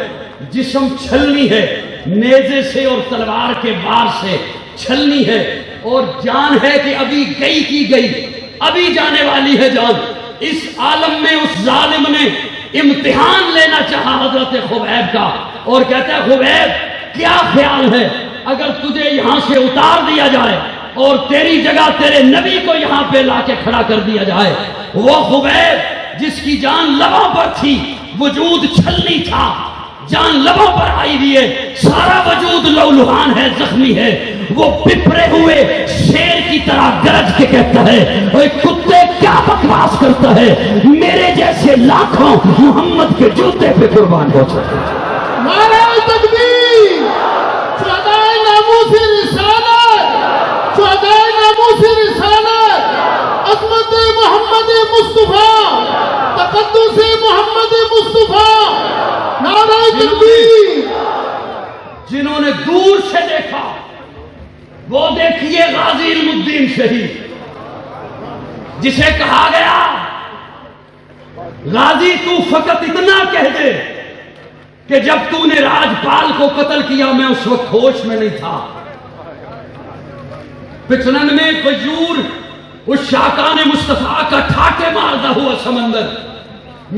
جسم چھلنی ہے، نیزے سے اور تلوار کے بار سے چھلنی ہے، اور جان ہے کہ ابھی گئی کی گئی، ابھی جانے والی ہے جان. اس عالم میں اس ظالم نے امتحان لینا چاہا حضرت خبیب کا، اور کہتا ہے خبیب کیا خیال ہے اگر تجھے یہاں سے اتار دیا جائے اور تیری جگہ تیرے نبی کو یہاں پہ لا کے کھڑا کر دیا جائے. وہ خبیب جس کی جان لبوں پر تھی، وجود چھلنی تھا، جان لبوں پر آئی ہوئی ہے، سارا وجود لولہان ہے، زخمی ہے، وہ پپرے ہوئے شیر کی طرح گرج کے کہتا ہے اے کتے کیا بکواس کرتا ہے، میرے جیسے لاکھوں محمد کے جوتے پہ قربان ہو چکے. نعرہ تکبیر، شہدائے ناموس رسالت، شہدائے ناموس رسالت، عظمت مصطفیٰ تقدس محمد مصطفیٰ نعرہ تکبیر جنہوں نے دور سے دیکھا وہ دیکھیے غازی علم الدین شہید، جسے کہا گیا غازی تو فقط اتنا کہہ دے کہ جب تو نے راجپال کو قتل کیا میں اس وقت ہوش میں نہیں تھا۔ 95 غیور اس شاکان مصطفیٰ کا ٹھاٹے ماردہ ہوا سمندر،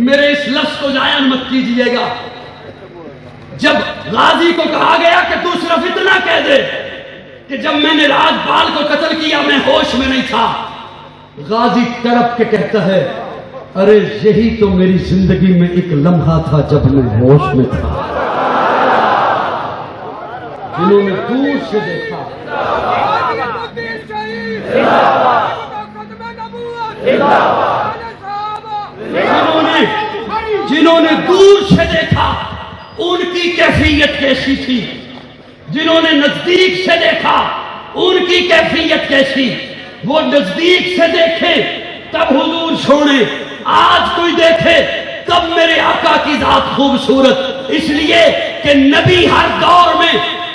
میرے اس لفظ کو ضائع مت کیجئے گا۔ جب غازی کو کہا گیا کہ تو صرف اتنا کہہ دے کہ جب میں نے راجپال کو قتل کیا میں ہوش میں نہیں تھا، غازی تڑپ کے کہتا ہے ارے یہی تو میری زندگی میں ایک لمحہ تھا جب میں ہوش میں تھا۔ جنہوں نے دور سے دیکھا، جنہوں نے دور سے دیکھا ان کی کیفیت کیسی تھی، جنہوں نے نزدیک سے دیکھا ان کی کیفیت کیسی۔ وہ نزدیک سے دیکھے تب حضور سونے، آج کوئی دیکھے تب میرے آقا کی ذات خوبصورت، اس لیے کہ نبی ہر دور میں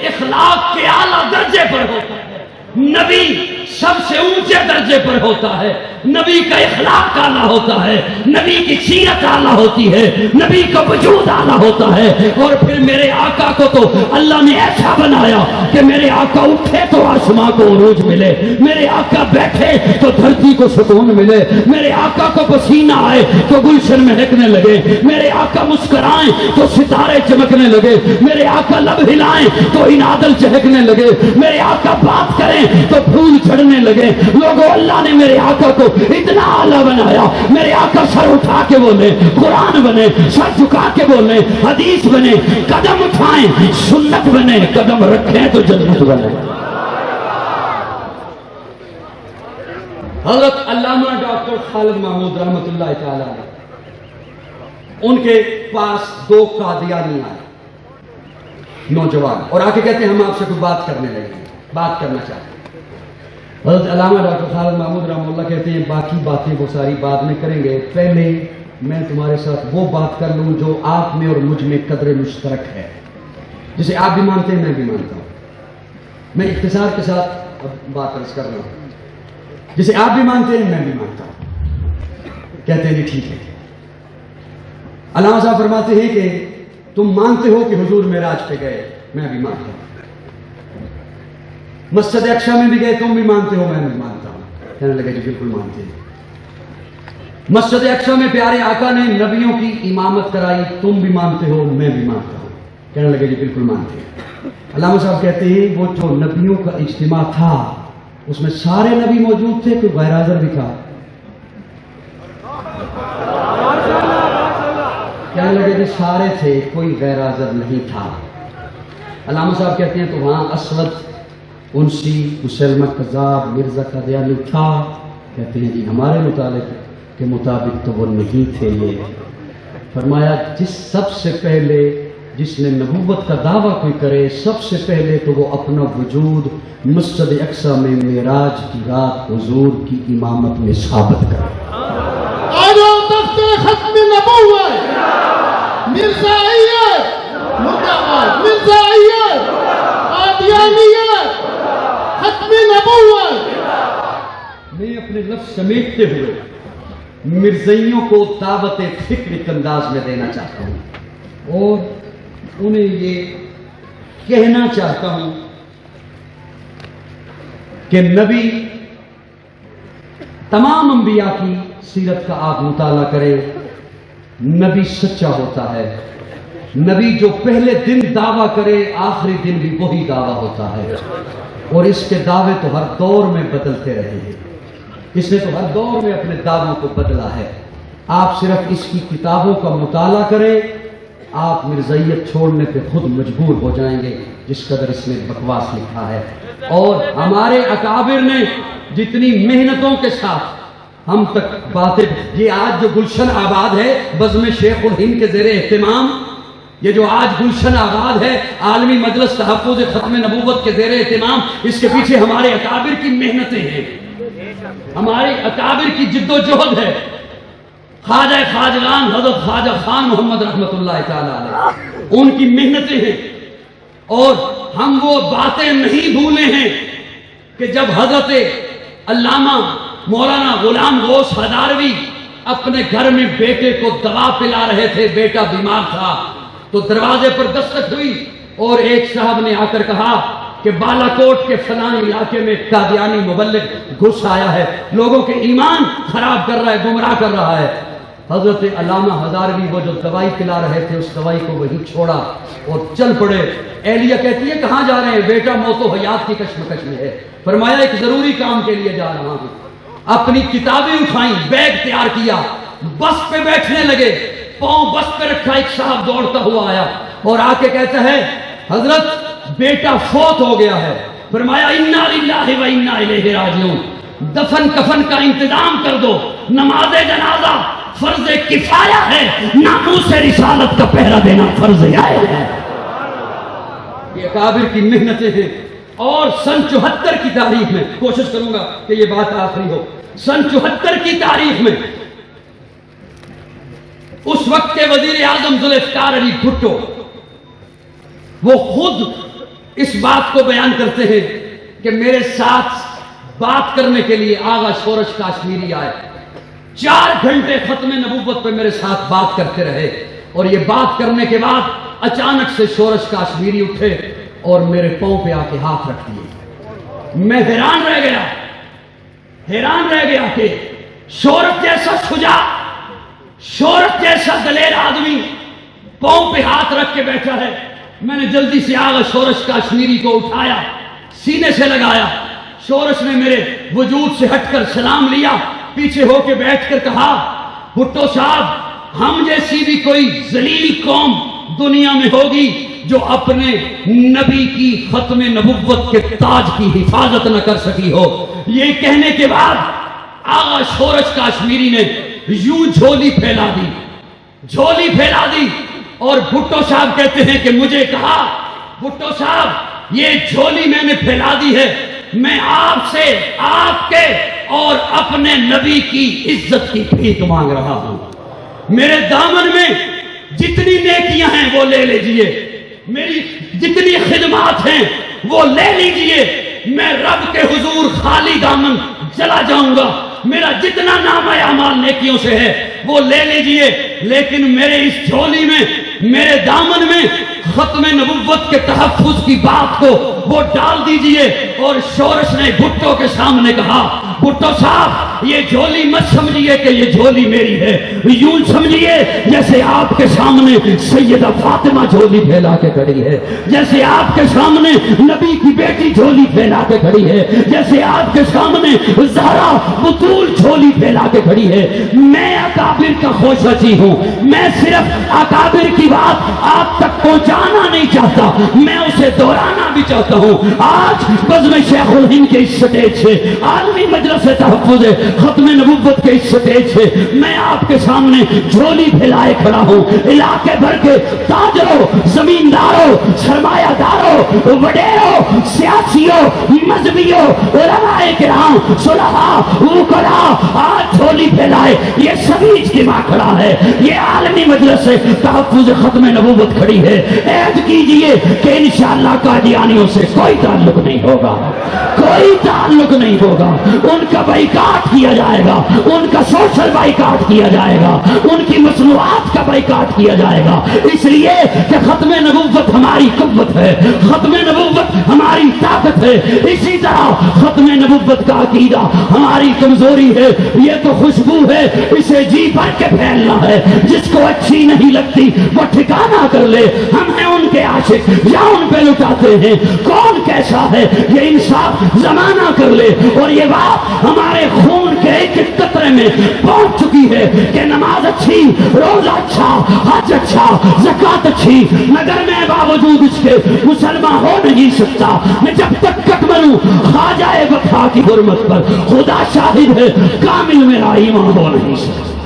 اخلاق کے اعلیٰ درجے پر ہوتا ہے، نبی سب سے اونچے درجے پر ہوتا ہے، نبی کا اخلاق اعلیٰ ہوتا ہے، نبی کی سیرت اعلیٰ ہوتی ہے، نبی کا وجود اعلیٰ ہوتا ہے۔ اور پھر میرے آقا کو تو اللہ نے ایسا بنایا کہ میرے آقا اٹھے تو آسمان کو عروج ملے، میرے آقا بیٹھے تو دھرتی کو سکون ملے، میرے آقا کو پسینہ آئے تو گلشن مہکنے لگے، میرے آقا مسکرائیں تو ستارے چمکنے لگے، میرے آقا لب ہلائیں تو انادل چہکنے لگے، میرے آقا بات کریں تو پھول چڑھنے لگے۔ لوگوں، اللہ نے میرے آقا کو اتنا اعلیٰ بنایا، میرے آقا سر اٹھا کے بولے، قرآن بنے، سر جھکا کے بولے، حدیث بنے، قدم اٹھائیں سنت بنے، قدم رکھیں تو جنت بنے۔ حضرت علامہ ڈاکٹر خالد محمود رحمت اللہ تعالی علیہ، ان کے پاس 2 قادیانی آئے نوجوان اور آ کے کہتے ہیں ہم آپ سے کوئی بات کرنے لگے، بات کرنا چاہتے ہیں۔ حضرت علامہ ڈاکٹر خالد محمود رحمۃ اللہ کہتے ہیں باقی باتیں وہ ساری بعد میں کریں گے، پہلے میں تمہارے ساتھ وہ بات کر لوں جو آپ میں اور مجھ میں قدر مشترک ہے، جسے آپ بھی مانتے ہیں میں بھی مانتا ہوں۔ میں اختصار کے ساتھ اب بات عرض کر رہا ہوں، جسے آپ بھی مانتے ہیں میں بھی مانتا ہوں۔ کہتے ہیں جی ٹھیک ہے۔ علامہ صاحب فرماتے ہیں کہ تم مانتے ہو کہ حضور معراج پہ گئے، میں بھی مانتا ہوں۔ مسجد اقصی میں بھی گئے، تم بھی مانتے ہو میں بھی مانتا ہوں۔ کہنے لگے جی بالکل مانتے ہیں۔ مسجد اقصی میں پیارے آقا نے نبیوں کی امامت کرائی، تم بھی مانتے ہو میں بھی مانتا ہوں۔ کہنے لگے جی بالکل مانتے ہیں۔ علامہ صاحب کہتے ہیں وہ جو نبیوں کا اجتماع تھا اس میں سارے نبی موجود تھے، کوئی غیر حاضر بھی تھا؟ کہنے لگے جی سارے تھے، کوئی غیر حاضر نہیں تھا۔ علامہ صاحب کہتے ہیں تو وہاں اسود، انسی، مسلمہ کذاب، مرزا قادیانی تھا؟ کہتے ہیں جی ہمارے مطالعے کے مطابق تو وہ نہیں تھے۔ یہ فرمایا سب سے پہلے جس نے نبوت کا دعویٰ کوئی کرے سب سے پہلے تو وہ اپنا وجود مسجد اقصی میں معراج کی رات حضور کی امامت میں ثابت کرے۔ آجو تخت ختم نبوت مرزائیت، مرزائیت، قادیانیت، ختم نبوت۔ میں اپنے لفظ سمیٹتے ہوئے مرزائیوں کو دعوت فکر ایک انداز میں دینا چاہتا ہوں اور انہیں یہ کہنا چاہتا ہوں کہ نبی تمام انبیاء کی سیرت کا آپ مطالعہ کریں، نبی سچا ہوتا ہے۔ نبی جو پہلے دن دعویٰ کرے آخری دن بھی وہی دعویٰ ہوتا ہے، اور اس کے دعوے تو ہر دور میں بدلتے رہے ہیں۔ اس نے تو ہر دور میں اپنے دعووں کو بدلا ہے۔ آپ صرف اس کی کتابوں کا مطالعہ کریں، آپ مرزائیت چھوڑنے پہ خود مجبور ہو جائیں گے جس قدر اس میں بکواس لکھا ہے۔ اور ہمارے اکابر نے جتنی محنتوں کے ساتھ ہم تک باتیں، یہ آج جو گلشن آباد ہے بزم شیخ الہند کے زیر اہتمام، یہ جو آج گلشن آباد ہے عالمی مجلس تحفظ ختم نبوت کے زیر اہتمام، اس کے پیچھے ہمارے اکابر کی محنتیں ہیں، ہمارے اکابر کی جد و جہد ہے۔ خواجہ خواجگان حضرت خواجہ خان محمد رحمت اللہ تعالی علیہ، ان کی محنتیں ہیں، اور ہم وہ باتیں نہیں بھولے ہیں کہ جب حضرت علامہ مولانا غلام غوث ہزاروی اپنے گھر میں بیٹے کو دوا پلا رہے تھے، بیٹا بیمار تھا، تو دروازے پر دستک ہوئی اور ایک صاحب نے آ کر کہا کہ بالا کوٹ کے فلاں علاقے میں قادیانی مبلغ گھس آیا ہے، لوگوں کے ایمان خراب کر رہا ہے، گمراہ کر رہا ہے۔ حضرت علامہ ہزاروی وہ جو دوائی پلا رہے تھے اس دوائی کو وہی چھوڑا اور چل پڑے۔ اہلیہ کہتی ہے کہاں جا رہے ہیں؟ بیٹا موت و حیات کی کشمکش میں ہے۔ فرمایا ایک ضروری کام کے لیے جا رہا ہوں۔ اپنی کتابیں اٹھائیں، بیگ تیار کیا، بس پہ بیٹھنے لگے، پاؤں بس پہ رکھا، ایک صاحب دوڑتا ہوا آیا اور آ کے کہتا ہے حضرت بیٹا فوت ہو گیا ہے۔ فرمایا انا للہ و انا الیہ راجعون، دفن کفن کا انتظام کر دو، نماز جنازہ فرض کفایہ ہے، ناموس رسالت کا پہرا دینا فرض عین ہے۔ یہ اکابر کی محنتیں ہیں۔ اور سن 74 کی تاریخ میں، کوشش کروں گا کہ یہ بات آخری ہو، سن 74 کی تاریخ میں اس وقت کے وزیر اعظم ذوالفقار علی بھٹو وہ خود اس بات کو بیان کرتے ہیں کہ میرے ساتھ بات کرنے کے لیے آغا شورش کاشمیری آئے، 4 گھنٹے ختم نبوت پہ میرے ساتھ بات کرتے رہے، اور یہ بات کرنے کے بعد اچانک سے شورش کاشمیری اٹھے اور میرے پاؤں پہ آ کے ہاتھ رکھ دیے۔ میں حیران رہ گیا کہ شورش جیسا شجاع، شورش جیسا دلیر آدمی پاؤں پہ ہاتھ رکھ کے بیٹھا ہے۔ میں نے جلدی سے آغا شورش کاشمیری کو اٹھایا، سینے سے لگایا۔ شورش نے میرے وجود سے ہٹ کر سلام لیا، پیچھے ہو کے بیٹھ کر کہا بھٹو صاحب ہم جیسی بھی کوئی ذلیل قوم دنیا میں ہوگی جو اپنے نبی کی ختم نبوت کے تاج کی حفاظت نہ کر سکی ہو۔ یہ کہنے کے بعد آغا شورش کاشمیری نے یوں جھولی پھیلا دی اور بھٹو صاحب کہتے ہیں کہ مجھے کہا بھٹو صاحب یہ جھولی میں نے پھیلا دی ہے، میں آپ سے آپ کے اور اپنے نبی کی عزت کی بھیک مانگ رہا ہوں۔ میرے دامن میں جتنی نیکیاں ہیں وہ لے لیجئے، میری جتنی خدمات ہیں وہ لے لیجئے، میں رب کے حضور خالی دامن چلا جاؤں گا، میرا جتنا نام اعمال نیکیوں سے ہے وہ لے لیجئے، لیکن میرے اس جھولی میں، میرے دامن میں ختم نبوت کے تحفظ کی بات کو وہ ڈال دیجئے۔ اور شورش نے بھٹو کے سامنے کہا بھٹو صاحب یہ جھولی مت سمجھیے کہ یہ جھولی میری ہے، یوں سمجھیے جیسے آپ کے سامنے سیدہ فاطمہ جھولی پھیلا کے کھڑی ہے، جیسے آپ کے سامنے نبی کی بیٹی جھولی پھیلا کے کھڑی ہے، جیسے آپ کے سامنے زہرا بطول جھولی پھیلا کے کھڑی ہے۔ میں اکابر کا خوشچی ہوں، میں صرف اکابر کی بات آپ تک پہنچانا نہیں چاہتا، میں اسے دہرانا بھی چاہتا ہوں۔ آج بزم شیخ الہند کے اس سٹیج سے، عالمی مجلس تحفظ ختم نبوت کے اس سٹیج سے میں آپ کے سامنے جھولی پھیلائے کھڑا ہوں۔ علاقے بھر کے تاجروں، زمینداروں، سرمایہ داروں، وڈیروں، سیاسیوں، مذہبیوں، علماء کرام، صلحاء، وکلاء، آج جھولی پھیلائے، یہ سبھی اجتماع کھڑا ہے، یہ عالمی مجلس تحفظ ختم نبوت کھڑی ہے۔ عہد کیجئے کہ انشاءاللہ قادیانیوں سے کوئی تعلق نہیں ہوگا، کوئی تعلق نہیں ہوگا، ان کا بائیکاٹ کیا جائے گا، ان کا سوشل بائیکاٹ کیا جائے گا، ان کی مصنوعات کا بائیکاٹ کیا جائے گا، اس لیے کہ ختم نبوت ہماری قوت ہے، ختم نبوت ہماری طاقت ہے۔ اسی طرح ختم نبوت کا عقیدہ ہماری کمزوری ہے، یہ تو خوشبو ہے، اسے جی بھر کے پھیلنا ہے، جس کو اچھی نہیں لگتی وہ ٹھکانہ کر لے، ہم ہیں ان کے عاشق یا ان پہ لٹاتے ہیں، کون کیسا ہے یہ انصاف زمانہ کر لے۔ اور یہ بات ہمارے خون کے ایک ایک قطرے میں پہنچ چکی ہے کہ نماز اچھی، روزہ اچھا، حج اچھا، زکوٰۃ اچھی، مگر میں باوجود اس کے مسلمان ہو نہیں سکتا، میں جب تک کٹ بنوں خواجہ وفا کی حرمت پر، خدا شاہد ہے کامل میرا ایمان ہو نہیں سکتا۔